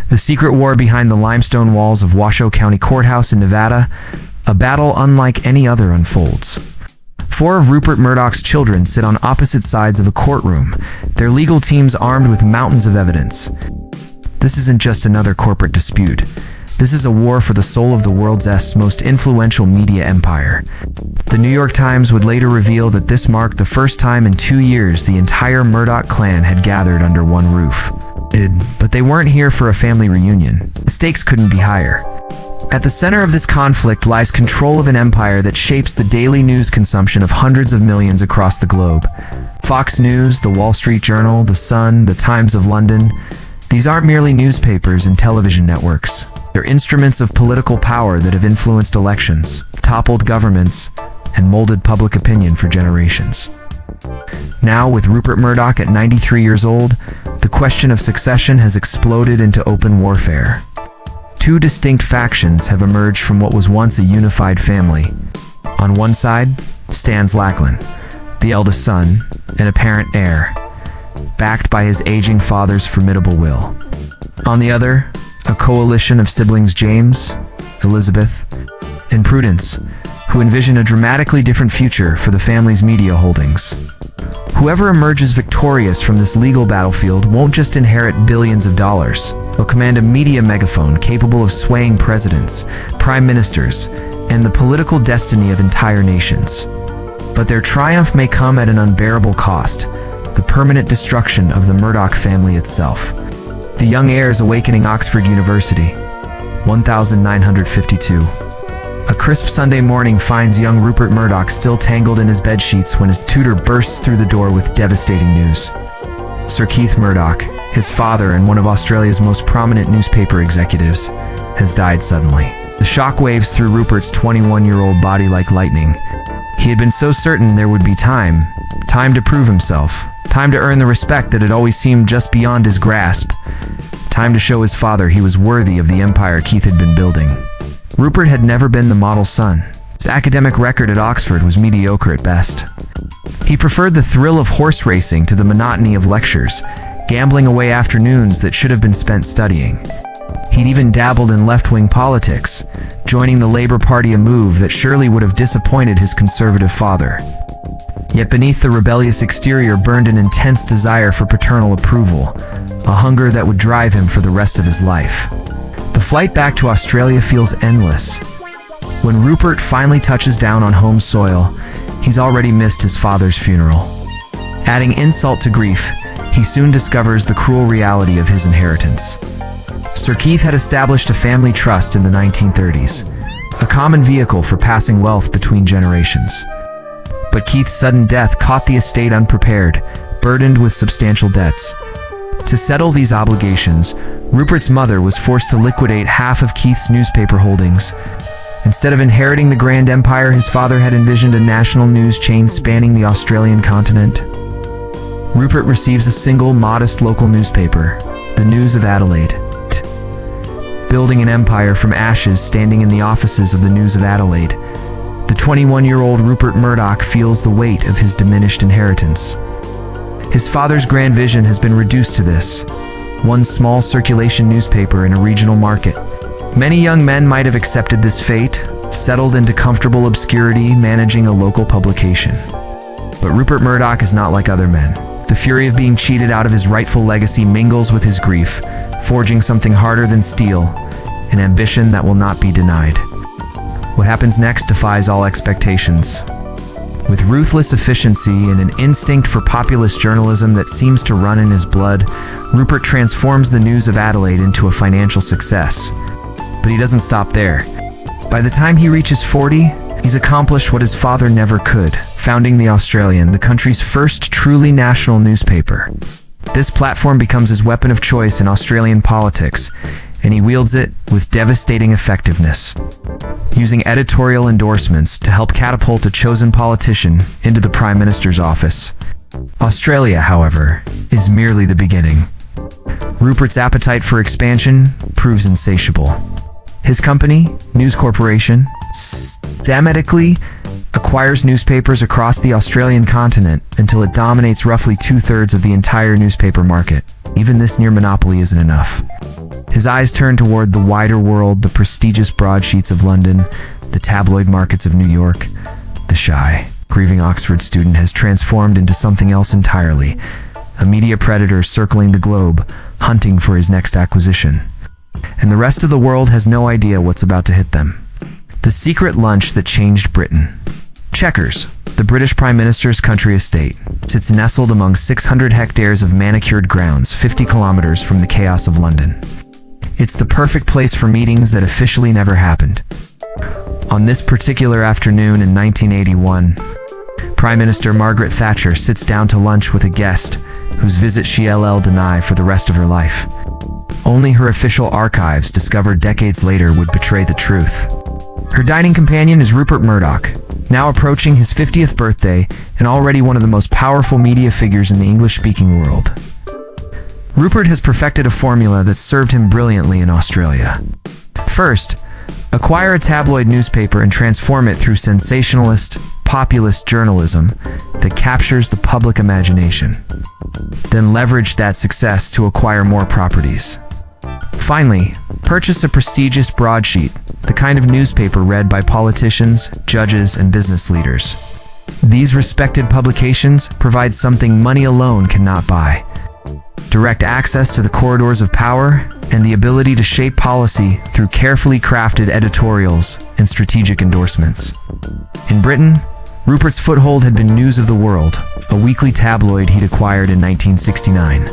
The secret war behind the limestone walls of Washoe County Courthouse in Nevada, a battle unlike any other unfolds. 4 of Rupert Murdoch's children sit on opposite sides of a courtroom, their legal teams armed with mountains of evidence. This isn't just another corporate dispute. This is a war for the soul of the world's most influential media empire. The New York Times would later reveal that this marked the first time in 2 years the entire Murdoch clan had gathered under one roof. But they weren't here for a family reunion. The stakes couldn't be higher. At the center of this conflict lies control of an empire that shapes the daily news consumption of hundreds of millions across the globe. Fox News, the Wall Street Journal, the Sun, the Times of London. These aren't merely newspapers and television networks. They're instruments of political power that have influenced elections, toppled governments, and molded public opinion for generations. Now, with Rupert Murdoch at 93 years old, the question of succession has exploded into open warfare. 2 distinct factions have emerged from what was once a unified family. On one side stands Lachlan, the eldest son and apparent heir, backed by his aging father's formidable will. On the other, a coalition of siblings James, Elizabeth, and Prudence, who envision a dramatically different future for the family's media holdings. Whoever emerges victorious from this legal battlefield won't just inherit billions of dollars. They'll command a media megaphone capable of swaying presidents, prime ministers, and the political destiny of entire nations. But their triumph may come at an unbearable cost: the permanent destruction of the Murdoch family itself. The young heirs awakening Oxford University, 1952. A crisp Sunday morning finds young Rupert Murdoch still tangled in his bedsheets when his tutor bursts through the door with devastating news. Sir Keith Murdoch, his father and one of Australia's most prominent newspaper executives, has died suddenly. The shock waves through Rupert's 21-year-old body like lightning. He had been so certain there would be time to prove himself, time to earn the respect that had always seemed just beyond his grasp, time to show his father he was worthy of the empire Keith had been building. Rupert had never been the model son. His academic record at Oxford was mediocre at best. He preferred the thrill of horse racing to the monotony of lectures, gambling away afternoons that should have been spent studying. He'd even dabbled in left-wing politics, joining the Labour Party, a move that surely would have disappointed his conservative father. Yet beneath the rebellious exterior burned an intense desire for paternal approval, a hunger that would drive him for the rest of his life. The flight back to Australia feels endless. When Rupert finally touches down on home soil, he's already missed his father's funeral. Adding insult to grief, he soon discovers the cruel reality of his inheritance. Sir Keith had established a family trust in the 1930s, a common vehicle for passing wealth between generations. But Keith's sudden death caught the estate unprepared, burdened with substantial debts. To settle these obligations, Rupert's mother was forced to liquidate half of Keith's newspaper holdings. Instead of inheriting the grand empire his father had envisioned, a national news chain spanning the Australian continent, Rupert receives a single, modest local newspaper, the News of Adelaide. Building an empire from ashes standing in the offices of the News of Adelaide, the 21-year-old Rupert Murdoch feels the weight of his diminished inheritance. His father's grand vision has been reduced to this: one small circulation newspaper in a regional market. Many young men might have accepted this fate, settled into comfortable obscurity, managing a local publication. But Rupert Murdoch is not like other men. The fury of being cheated out of his rightful legacy mingles with his grief, forging something harder than steel, an ambition that will not be denied. What happens next defies all expectations. With ruthless efficiency and an instinct for populist journalism that seems to run in his blood, Rupert transforms the News of Adelaide into a financial success. But he doesn't stop there. By the time he reaches 40, he's accomplished what his father never could, founding The Australian, the country's first truly national newspaper. This platform becomes his weapon of choice in Australian politics, and he wields it with devastating effectiveness, using editorial endorsements to help catapult a chosen politician into the Prime Minister's office. Australia, however, is merely the beginning. Rupert's appetite for expansion proves insatiable. His company, News Corporation, systematically acquires newspapers across the Australian continent until it dominates roughly 2/3 of the entire newspaper market. Even this near monopoly isn't enough. His eyes turn toward the wider world, the prestigious broadsheets of London, the tabloid markets of New York. The shy, grieving Oxford student has transformed into something else entirely, a media predator circling the globe, hunting for his next acquisition. And the rest of the world has no idea what's about to hit them. The secret lunch that changed Britain. Chequers, the British Prime Minister's country estate, sits nestled among 600 hectares of manicured grounds 50 kilometers from the chaos of London. It's the perfect place for meetings that officially never happened. On this particular afternoon in 1981, Prime Minister Margaret Thatcher sits down to lunch with a guest whose visit she'll deny for the rest of her life. Only her official archives, discovered decades later, would betray the truth. Her dining companion is Rupert Murdoch, now approaching his 50th birthday and already one of the most powerful media figures in the English-speaking world. Rupert has perfected a formula that served him brilliantly in Australia. First, acquire a tabloid newspaper and transform it through sensationalist, populist journalism that captures the public imagination. Then leverage that success to acquire more properties. Finally, purchase a prestigious broadsheet, the kind of newspaper read by politicians, judges, and business leaders. These respected publications provide something money alone cannot buy: direct access to the corridors of power and the ability to shape policy through carefully crafted editorials and strategic endorsements. In Britain, Rupert's foothold had been News of the World, a weekly tabloid he'd acquired in 1969.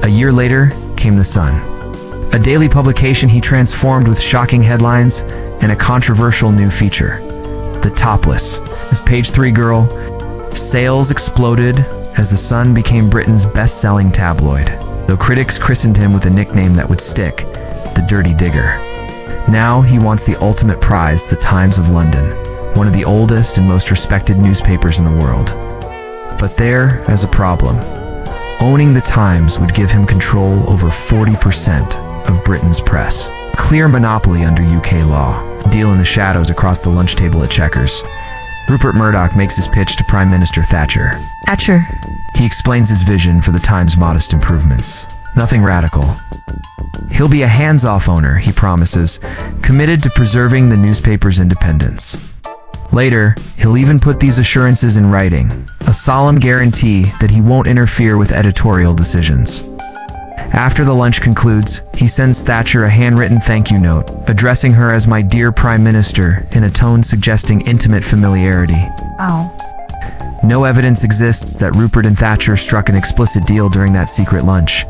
A year later came The Sun, a daily publication he transformed with shocking headlines and a controversial new feature: the topless, his page 3 girl. Sales exploded as The Sun became Britain's best-selling tabloid, though critics christened him with a nickname that would stick: the Dirty Digger. Now he wants the ultimate prize, the Times of London, one of the oldest and most respected newspapers in the world. But there is a problem. Owning the Times would give him control over 40% of Britain's press. Clear monopoly under UK law. Deal in the shadows across the lunch table at Chequers. Rupert Murdoch makes his pitch to Prime Minister Thatcher. Thatcher. He explains his vision for the Times' modest improvements. Nothing radical. He'll be a hands-off owner, he promises, committed to preserving the newspaper's independence. Later, he'll even put these assurances in writing, a solemn guarantee that he won't interfere with editorial decisions. After the lunch concludes, he sends Thatcher a handwritten thank you note, addressing her as "my dear Prime Minister" in a tone suggesting intimate familiarity. Oh. No evidence exists that Rupert and Thatcher struck an explicit deal during that secret lunch.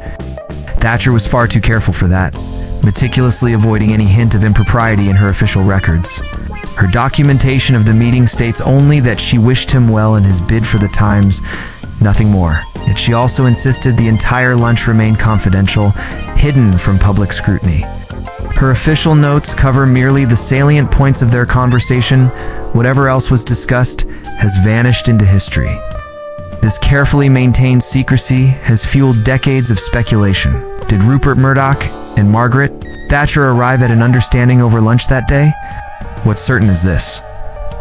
Thatcher was far too careful for that, meticulously avoiding any hint of impropriety in her official records. Her documentation of the meeting states only that she wished him well in his bid for the Times, nothing more. Yet she also insisted the entire lunch remain confidential, hidden from public scrutiny. Her official notes cover merely the salient points of their conversation. Whatever else was discussed has vanished into history. This carefully maintained secrecy has fueled decades of speculation. Did Rupert Murdoch and Margaret Thatcher arrive at an understanding over lunch that day? What's certain is this: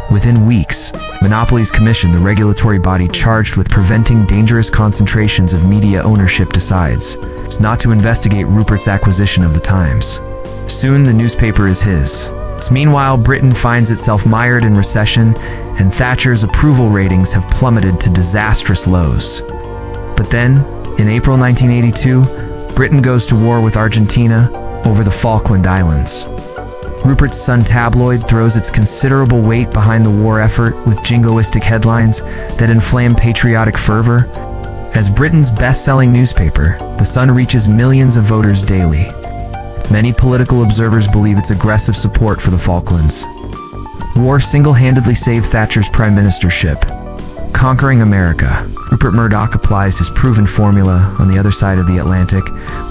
within weeks, Monopolies Commission, the regulatory body charged with preventing dangerous concentrations of media ownership, decides not to investigate Rupert's acquisition of the Times. Soon the newspaper is his. Meanwhile, Britain finds itself mired in recession, and Thatcher's approval ratings have plummeted to disastrous lows. But then, in April 1982, Britain goes to war with Argentina over the Falkland Islands. Rupert's Sun tabloid throws its considerable weight behind the war effort with jingoistic headlines that inflame patriotic fervor. As Britain's best-selling newspaper, The Sun reaches millions of voters daily. Many political observers believe its aggressive support for the Falklands. War single-handedly saved Thatcher's prime ministership. Conquering America, Rupert Murdoch applies his proven formula on the other side of the Atlantic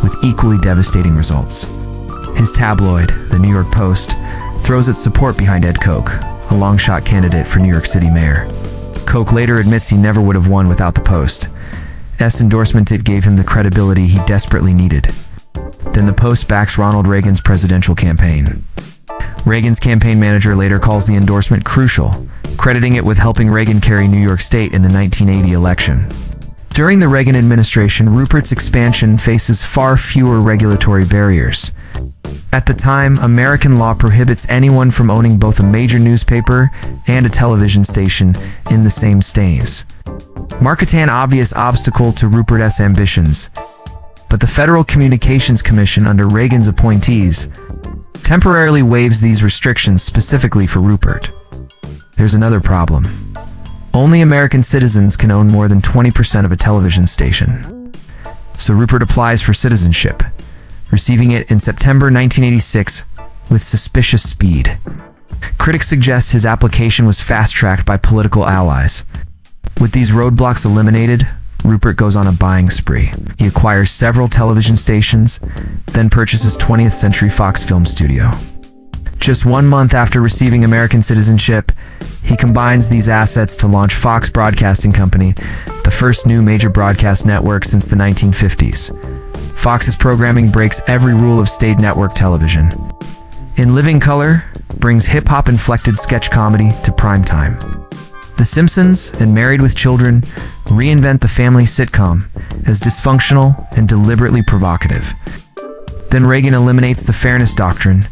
with equally devastating results. His tabloid, the New York Post, throws its support behind Ed Koch, a long-shot candidate for New York City mayor. Koch later admits he never would have won without the Post's endorsement. It gave him the credibility he desperately needed. Then the Post backs Ronald Reagan's presidential campaign. Reagan's campaign manager later calls the endorsement crucial, crediting it with helping Reagan carry New York State in the 1980 election. During the Reagan administration, Rupert's expansion faces far fewer regulatory barriers. At the time, American law prohibits anyone from owning both a major newspaper and a television station in the same states. Marking an obvious obstacle to Rupert's ambitions. But the Federal Communications Commission under Reagan's appointees temporarily waives these restrictions specifically for Rupert. There's another problem. Only American citizens can own more than 20% of a television station. So Rupert applies for citizenship, receiving it in September 1986 with suspicious speed. Critics suggest his application was fast-tracked by political allies. With these roadblocks eliminated, Rupert goes on a buying spree. He acquires several television stations, then purchases 20th Century Fox Film Studio. Just 1 month after receiving American citizenship, he combines these assets to launch Fox Broadcasting Company, the first new major broadcast network since the 1950s. Fox's programming breaks every rule of state network television. In living color, brings hip-hop inflected sketch comedy to primetime. The Simpsons and Married with Children reinvent the family sitcom as dysfunctional and deliberately provocative. Then Reagan eliminates the Fairness Doctrine,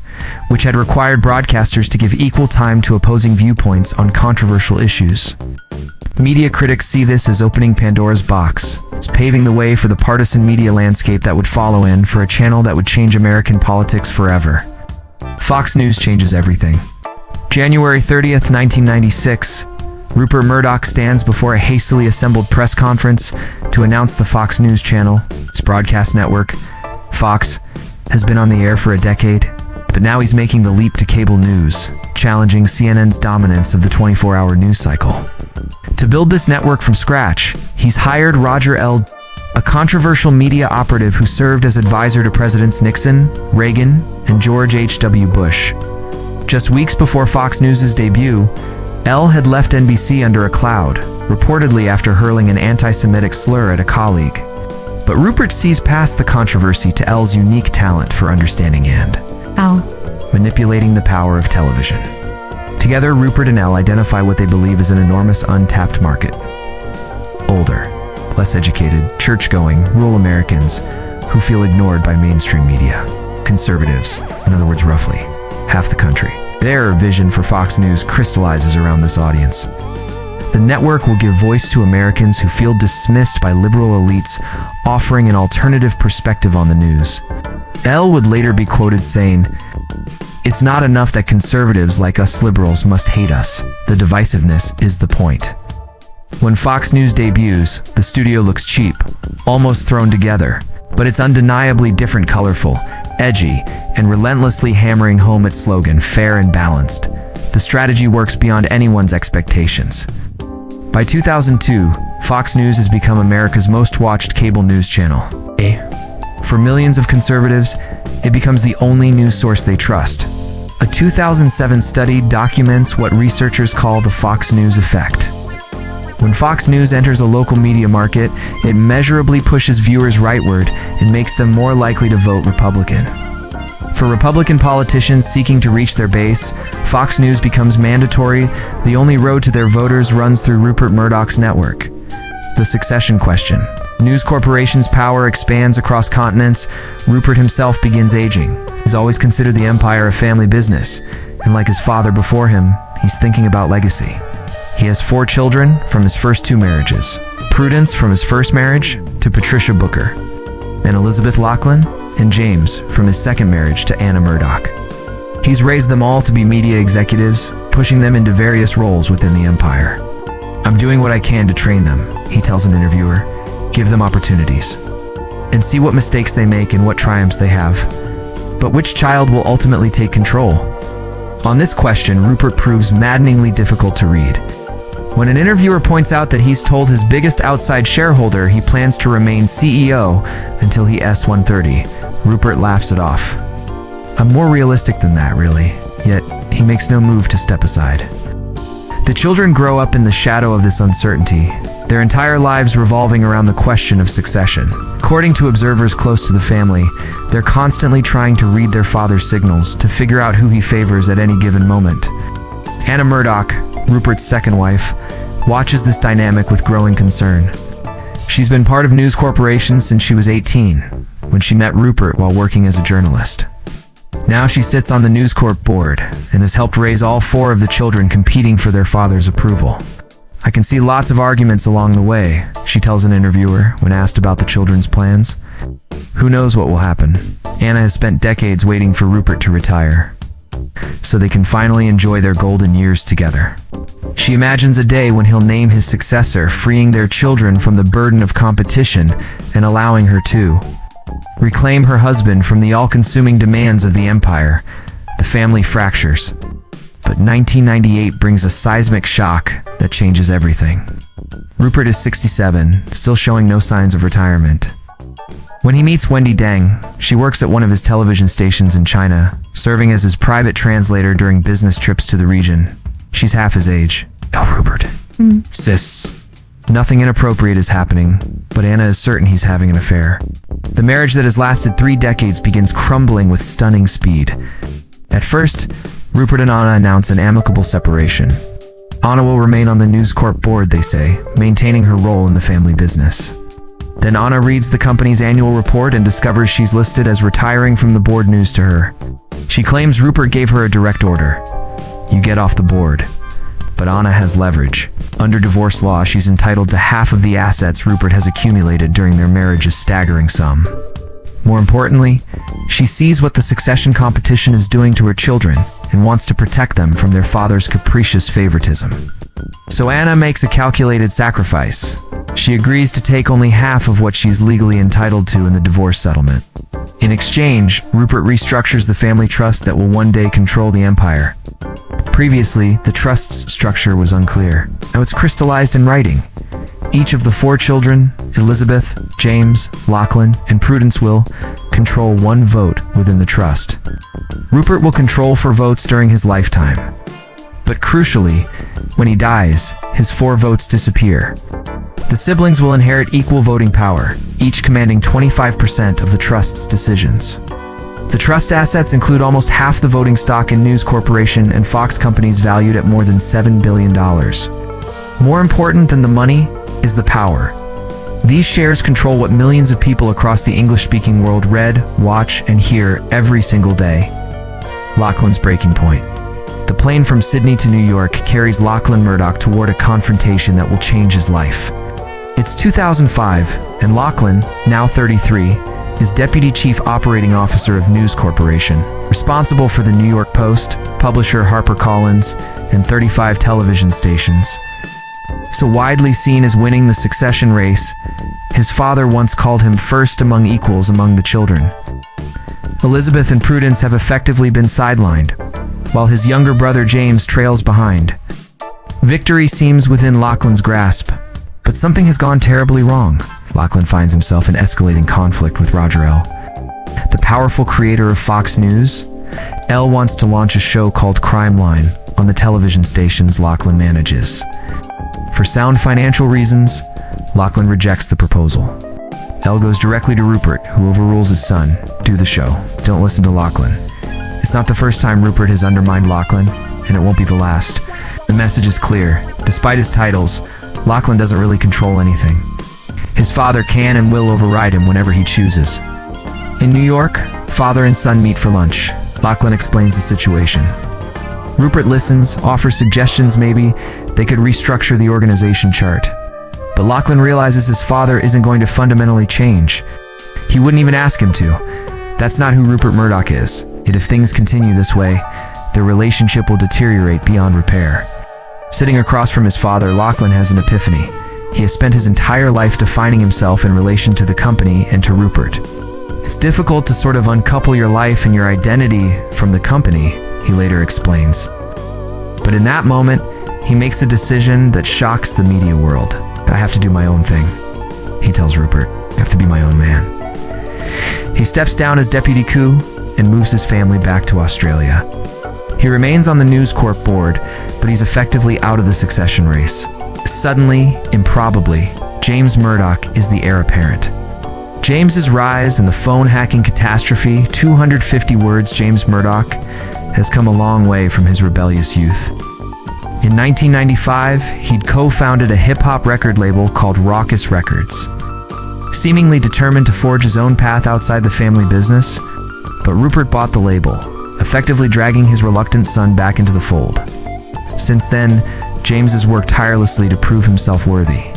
which had required broadcasters to give equal time to opposing viewpoints on controversial issues. Media critics see this as opening Pandora's box. It's paving the way for the partisan media landscape that would follow in for a channel that would change American politics forever. Fox News changes everything. January 30th, 1996, Rupert Murdoch stands before a hastily assembled press conference to announce the Fox News Channel, its broadcast network. Fox has been on the air for a decade, but now he's making the leap to cable news, challenging CNN's dominance of the 24-hour news cycle. To build this network from scratch, he's hired Roger L., a controversial media operative who served as advisor to Presidents Nixon, Reagan, and George H.W. Bush. Just weeks before Fox News' debut, L. had left NBC under a cloud, reportedly after hurling an anti-Semitic slur at a colleague. But Rupert sees past the controversy to L's unique talent for understanding and manipulating the power of television. Together, Rupert and L identify what they believe is an enormous untapped market. Older, less educated, church-going, rural Americans who feel ignored by mainstream media. Conservatives, in other words, roughly half the country. Their vision for Fox News crystallizes around this audience. The network will give voice to Americans who feel dismissed by liberal elites, offering an alternative perspective on the news. L would later be quoted saying, "It's not enough that conservatives like us liberals must hate us. The divisiveness is the point." When Fox News debuts, the studio looks cheap, almost thrown together, but it's undeniably different, colorful, edgy, and relentlessly hammering home its slogan, fair and balanced. The strategy works beyond anyone's expectations. By 2002, Fox News has become America's most watched cable news channel. For millions of conservatives, it becomes the only news source they trust. A 2007 study documents what researchers call the Fox News effect. When Fox News enters a local media market, it measurably pushes viewers rightward and makes them more likely to vote Republican. For Republican politicians seeking to reach their base, Fox News becomes mandatory. The only road to their voters runs through Rupert Murdoch's network. The succession question. News corporations' power expands across continents. Rupert himself begins aging. He's always considered the empire a family business, and like his father before him, he's thinking about legacy. He has 4 children from his first 2 marriages. Prudence from his first marriage to Patricia Booker, and Elizabeth Laughlin and James from his second marriage to Anna Murdoch. He's raised them all to be media executives, pushing them into various roles within the empire. "I'm doing what I can to train them," he tells an interviewer. "Give them opportunities, and see what mistakes they make and what triumphs they have. But which child will ultimately take control?" On this question, Rupert proves maddeningly difficult to read. When an interviewer points out that he's told his biggest outside shareholder he plans to remain CEO until he S-130, Rupert laughs it off. "I'm more realistic than that, really." Yet, he makes no move to step aside. The children grow up in the shadow of this uncertainty, their entire lives revolving around the question of succession. According to observers close to the family, they're constantly trying to read their father's signals to figure out who he favors at any given moment. Anna Murdoch, Rupert's second wife, watches this dynamic with growing concern. She's been part of News Corporation since she was 18, when she met Rupert while working as a journalist. Now she sits on the News Corp board and has helped raise all 4 of the children competing for their father's approval. I can see lots of arguments along the way, she tells an interviewer when asked about the children's plans. Who knows what will happen? Anna has spent decades waiting for Rupert to retire, so they can finally enjoy their golden years together. She imagines a day when he'll name his successor, freeing their children from the burden of competition and allowing her to reclaim her husband from the all-consuming demands of the empire. The family fractures. But 1998 brings a seismic shock that changes everything. Rupert is 67, still showing no signs of retirement. When he meets Wendy Deng, she works at one of his television stations in China, serving as his private translator during business trips to the region. She's half his age. Oh, Rupert. Sis. Nothing inappropriate is happening, but Anna is certain he's having an affair. The marriage that has lasted 3 decades begins crumbling with stunning speed. At first, Rupert and Anna announce an amicable separation. Anna will remain on the News Corp board, they say, maintaining her role in the family business. Then Anna reads the company's annual report and discovers she's listed as retiring from the board. News to her. She claims Rupert gave her a direct order. You get off the board. But Anna has leverage. Under divorce law, she's entitled to half of the assets Rupert has accumulated during their marriage's staggering sum. More importantly, she sees what the succession competition is doing to her children and wants to protect them from their father's capricious favoritism. So Anna makes a calculated sacrifice. She agrees to take only half of what she's legally entitled to in the divorce settlement. In exchange, Rupert restructures the family trust that will one day control the empire. Previously, the trust's structure was unclear. Now it's crystallized in writing. Each of the 4 children, Elizabeth, James, Lachlan, and Prudence, will control 1 vote within the trust. Rupert will control 4 votes during his lifetime. But crucially, when he dies, his 4 votes disappear. The siblings will inherit equal voting power, each commanding 25% of the trust's decisions. The trust assets include almost half the voting stock in News Corporation and Fox companies valued at more than $7 billion. More important than the money is the power. These shares control what millions of people across the English-speaking world read, watch, and hear every single day. Lachlan's breaking point. The plane from Sydney to New York carries Lachlan Murdoch toward a confrontation that will change his life. It's 2005, and Lachlan, now 33, is Deputy Chief Operating Officer of News Corporation, responsible for the New York Post, publisher HarperCollins, and 35 television stations. So widely seen as winning the succession race, his father once called him first among equals among the children. Elizabeth and Prudence have effectively been sidelined, while his younger brother James trails behind. Victory seems within Lachlan's grasp, but something has gone terribly wrong. Lachlan finds himself in escalating conflict with Roger L., the powerful creator of Fox News. L wants to launch a show called Crime Line on the television stations Lachlan manages. For sound financial reasons, Lachlan rejects the proposal. L goes directly to Rupert, who overrules his son. Do the show. Don't listen to Lachlan. It's not the first time Rupert has undermined Lachlan, and it won't be the last. The message is clear. Despite his titles, Lachlan doesn't really control anything. His father can and will override him whenever he chooses. In New York, father and son meet for lunch. Lachlan explains the situation. Rupert listens, offers suggestions. Maybe they could restructure the organization chart. But Lachlan realizes his father isn't going to fundamentally change. He wouldn't even ask him to. That's not who Rupert Murdoch is. Yet if things continue this way, their relationship will deteriorate beyond repair. Sitting across from his father, Lachlan has an epiphany. He has spent his entire life defining himself in relation to the company and to Rupert. It's difficult to sort of uncouple your life and your identity from the company, he later explains. But in that moment, he makes a decision that shocks the media world. I have to do my own thing, he tells Rupert. I have to be my own man. He steps down as deputy coup and moves his family back to Australia. He remains on the News Corp board, but he's effectively out of the succession race. Suddenly, improbably, James Murdoch is the heir apparent. James's rise and the phone hacking catastrophe, 250 words. James Murdoch has come a long way from his rebellious youth. In 1995, he'd co-founded a hip-hop record label called Raucous Records. Seemingly determined to forge his own path outside the family business, but Rupert bought the label, effectively dragging his reluctant son back into the fold. Since then, James has worked tirelessly to prove himself worthy.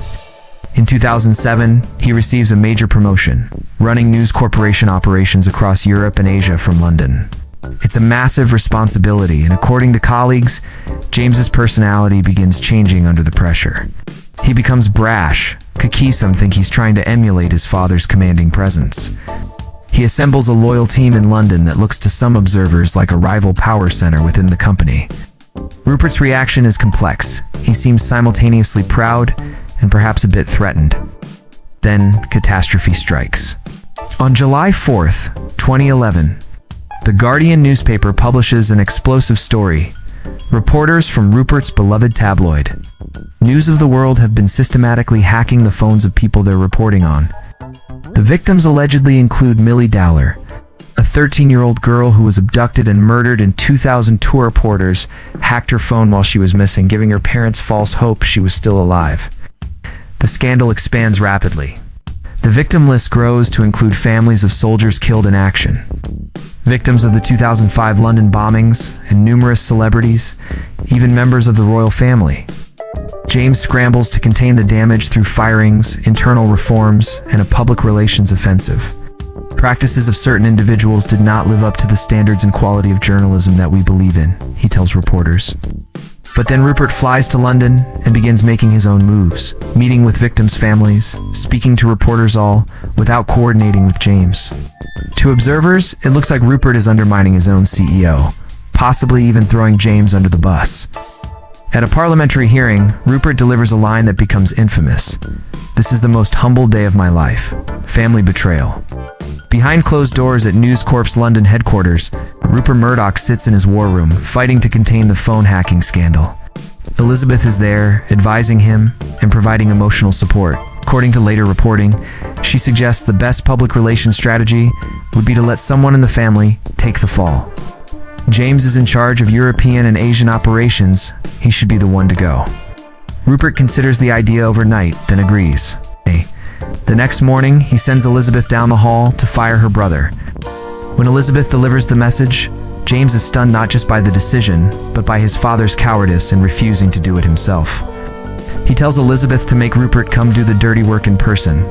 In 2007, he receives a major promotion, running News Corporation operations across Europe and Asia from London. It's a massive responsibility, and according to colleagues, James's personality begins changing under the pressure. He becomes brash, cocky. Some think he's trying to emulate his father's commanding presence. He assembles a loyal team in London that looks to some observers like a rival power center within the company. Rupert's reaction is complex. He seems simultaneously proud and perhaps a bit threatened. Then, catastrophe strikes. On July 4th, 2011, The Guardian newspaper publishes an explosive story. Reporters from Rupert's beloved tabloid, News of the World, have been systematically hacking the phones of people they're reporting on. The victims allegedly include Millie Dowler, a 13-year-old girl who was abducted and murdered in 2000. Tour reporters hacked her phone while she was missing, giving her parents false hope she was still alive. The scandal expands rapidly. The victim list grows to include families of soldiers killed in action, victims of the 2005 London bombings, and numerous celebrities, even members of the royal family. James scrambles to contain the damage through firings, internal reforms, and a public relations offensive. Practices of certain individuals did not live up to the standards and quality of journalism that we believe in, he tells reporters. But then Rupert flies to London and begins making his own moves, meeting with victims' families, speaking to reporters, all without coordinating with James. To observers, it looks like Rupert is undermining his own CEO, possibly even throwing James under the bus. At a parliamentary hearing, Rupert delivers a line that becomes infamous. "This is the most humble day of my life. Family betrayal." Behind closed doors at News Corp's London headquarters, Rupert Murdoch sits in his war room, fighting to contain the phone hacking scandal. Elizabeth is there, advising him and providing emotional support. According to later reporting, she suggests the best public relations strategy would be to let someone in the family take the fall. James is in charge of European and Asian operations. He should be the one to go. Rupert considers the idea overnight, then agrees. The next morning, he sends Elizabeth down the hall to fire her brother. When Elizabeth delivers the message, James is stunned not just by the decision, but by his father's cowardice in refusing to do it himself. He tells Elizabeth to make Rupert come do the dirty work in person.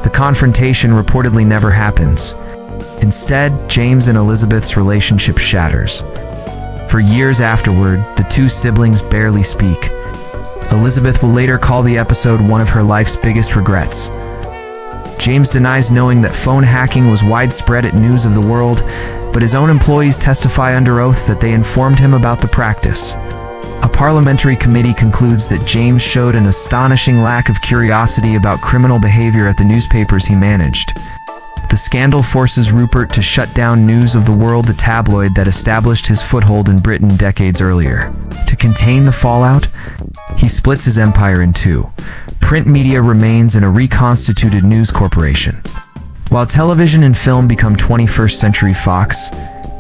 The confrontation reportedly never happens. Instead, James and Elizabeth's relationship shatters. For years afterward, the two siblings barely speak. Elizabeth will later call the episode one of her life's biggest regrets. James denies knowing that phone hacking was widespread at News of the World, but his own employees testify under oath that they informed him about the practice. A parliamentary committee concludes that James showed an astonishing lack of curiosity about criminal behavior at the newspapers he managed. The scandal forces Rupert to shut down News of the World, the tabloid that established his foothold in Britain decades earlier. To contain the fallout, he splits his empire in two. Print media remains in a reconstituted News Corporation. While television and film become 21st Century Fox,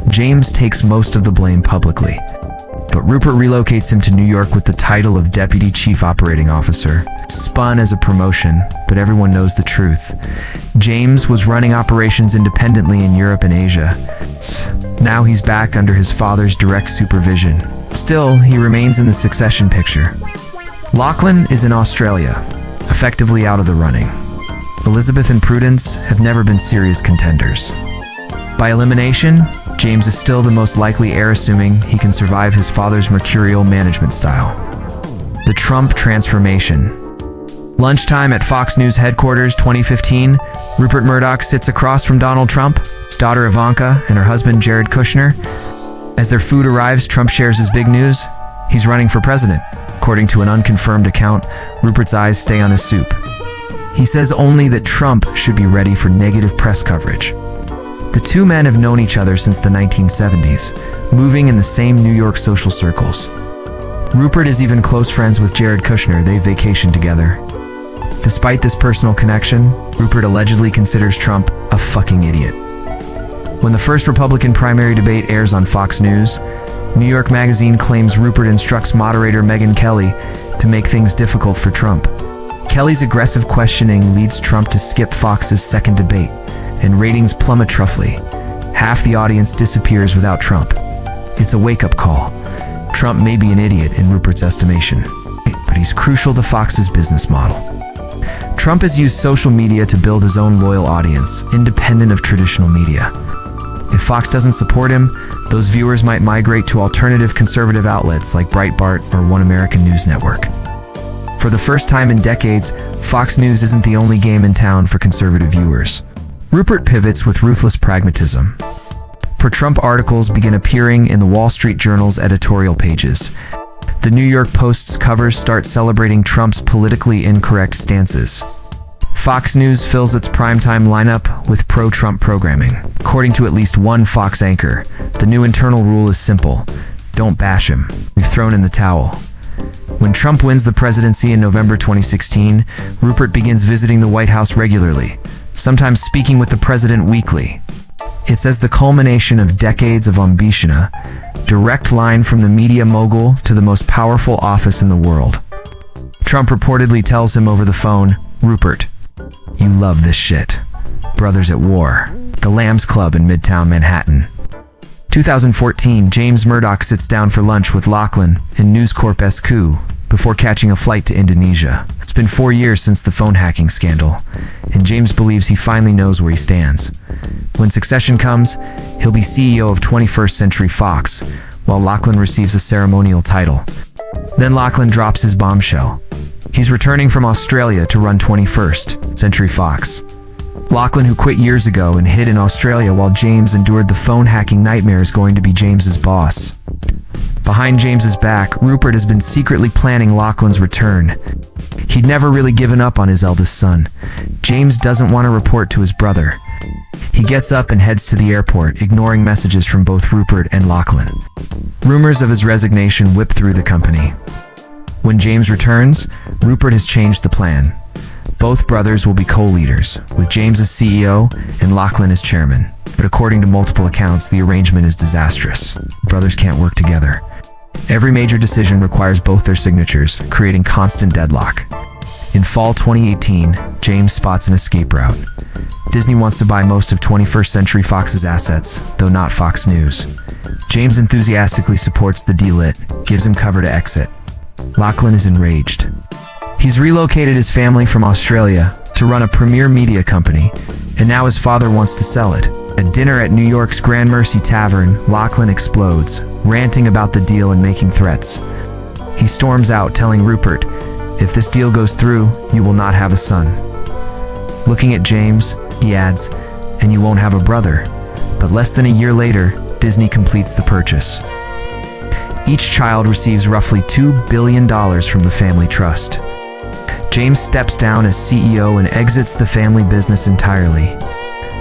James takes most of the blame publicly. But Rupert relocates him to New York with the title of Deputy Chief Operating Officer. Spun as a promotion, but everyone knows the truth. James was running operations independently in Europe and Asia. Now he's back under his father's direct supervision. Still, he remains in the succession picture. Lachlan is in Australia, effectively out of the running. Elizabeth and Prudence have never been serious contenders. By elimination, James is still the most likely heir, assuming he can survive his father's mercurial management style. The Trump transformation. Lunchtime at Fox News headquarters, 2015, Rupert Murdoch sits across from Donald Trump, his daughter Ivanka, and her husband Jared Kushner. As their food arrives, Trump shares his big news. He's running for president. According to an unconfirmed account, Rupert's eyes stay on his soup. He says only that Trump should be ready for negative press coverage. The two men have known each other since the 1970s, moving in the same New York social circles. Rupert is even close friends with Jared Kushner. They vacation together. Despite this personal connection, Rupert allegedly considers Trump a fucking idiot. When the first Republican primary debate airs on Fox News, New York Magazine claims Rupert instructs moderator Megyn Kelly to make things difficult for Trump. Kelly's aggressive questioning leads Trump to skip Fox's second debate, and ratings plummet roughly. Half the audience disappears without Trump. It's a wake-up call. Trump may be an idiot in Rupert's estimation, but he's crucial to Fox's business model. Trump has used social media to build his own loyal audience, independent of traditional media. If Fox doesn't support him, those viewers might migrate to alternative conservative outlets like Breitbart or One American News Network. For the first time in decades, Fox News isn't the only game in town for conservative viewers. Rupert pivots with ruthless pragmatism. Pro-Trump articles begin appearing in the Wall Street Journal's editorial pages. The New York Post's covers start celebrating Trump's politically incorrect stances. Fox News fills its primetime lineup with pro-Trump programming. According to at least one Fox anchor, the new internal rule is simple: don't bash him. We've thrown in the towel. When Trump wins the presidency in November 2016, Rupert begins visiting the White House regularly, sometimes speaking with the president weekly. It's as the culmination of decades of ambition, a direct line from the media mogul to the most powerful office in the world. Trump reportedly tells him over the phone, "Rupert, you love this shit. Brothers at War." The Lambs Club in Midtown Manhattan. 2014, James Murdoch sits down for lunch with Lachlan in News Corp SQ before catching a flight to Indonesia. It's been 4 years since the phone hacking scandal, and James believes he finally knows where he stands. When succession comes, he'll be CEO of 21st Century Fox, while Lachlan receives a ceremonial title. Then Lachlan drops his bombshell. He's returning from Australia to run 21st Century Fox. Lachlan, who quit years ago and hid in Australia while James endured the phone hacking nightmare, is going to be James's boss. Behind James's back, Rupert has been secretly planning Lachlan's return. He'd never really given up on his eldest son. James doesn't want to report to his brother. He gets up and heads to the airport, ignoring messages from both Rupert and Lachlan. Rumors of his resignation whip through the company. When James returns, Rupert has changed the plan. Both brothers will be co-leaders, with James as CEO and Lachlan as chairman. But according to multiple accounts, the arrangement is disastrous. Brothers can't work together. Every major decision requires both their signatures, creating constant deadlock. In fall 2018, James spots an escape route. Disney wants to buy most of 21st Century Fox's assets, though not Fox News. James enthusiastically supports the deal. It gives him cover to exit. Lachlan is enraged. He's relocated his family from Australia to run a premier media company, and now his father wants to sell it. At dinner at New York's Grand Mercy Tavern, Lachlan explodes, ranting about the deal and making threats. He storms out, telling Rupert, "If this deal goes through, you will not have a son." Looking at James, he adds, "And you won't have a brother." But less than a year later, Disney completes the purchase. Each child receives roughly $2 billion from the family trust. James steps down as CEO and exits the family business entirely.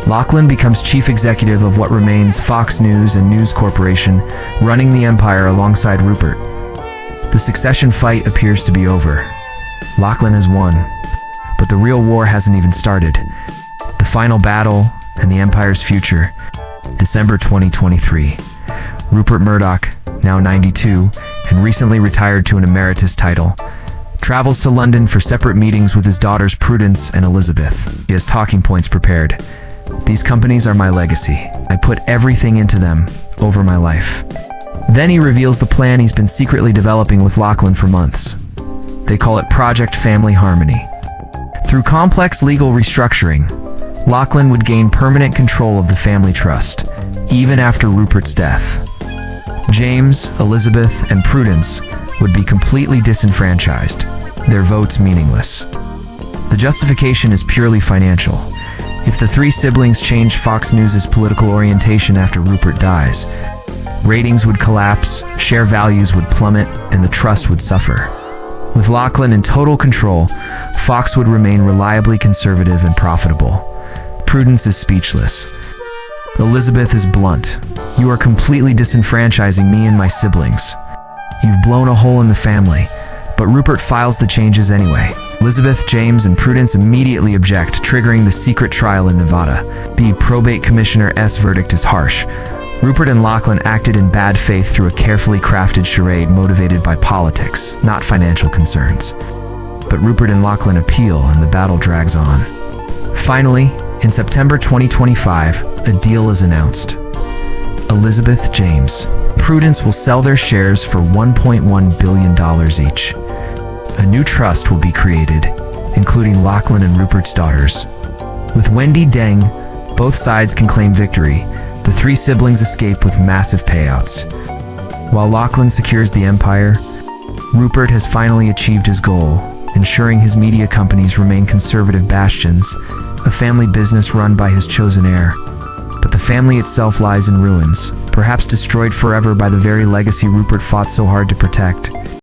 Lachlan becomes chief executive of what remains Fox News and News Corporation, running the empire alongside Rupert. The succession fight appears to be over. Lachlan has won, but the real war hasn't even started. The final battle and the empire's future. December 2023. Rupert Murdoch, now 92, and recently retired to an emeritus title, travels to London for separate meetings with his daughters Prudence and Elizabeth. He has talking points prepared. "These companies are my legacy. I put everything into them over my life." Then he reveals the plan he's been secretly developing with Lachlan for months. They call it Project Family Harmony. Through complex legal restructuring, Lachlan would gain permanent control of the family trust, even after Rupert's death. James, Elizabeth, and Prudence would be completely disenfranchised, their votes meaningless. The justification is purely financial. If the three siblings changed Fox News' political orientation after Rupert dies, ratings would collapse, share values would plummet, and the trust would suffer. With Lachlan in total control, Fox would remain reliably conservative and profitable. Prudence is speechless. Elizabeth is blunt. "You are completely disenfranchising me and my siblings. You've blown a hole in the family." But Rupert files the changes anyway. Elizabeth, James, and Prudence immediately object, triggering the secret trial in Nevada. The probate commissioner's verdict is harsh. Rupert and Lachlan acted in bad faith through a carefully crafted charade motivated by politics, not financial concerns. But Rupert and Lachlan appeal, and the battle drags on. Finally, in September 2025, a deal is announced. Elizabeth James, Prudence will sell their shares for $1.1 billion each. A new trust will be created, including Lachlan and Rupert's daughters. With Wendy Deng, both sides can claim victory. The three siblings escape with massive payouts. While Lachlan secures the empire, Rupert has finally achieved his goal, ensuring his media companies remain conservative bastions, a family business run by his chosen heir. But the family itself lies in ruins, perhaps destroyed forever by the very legacy Rupert fought so hard to protect.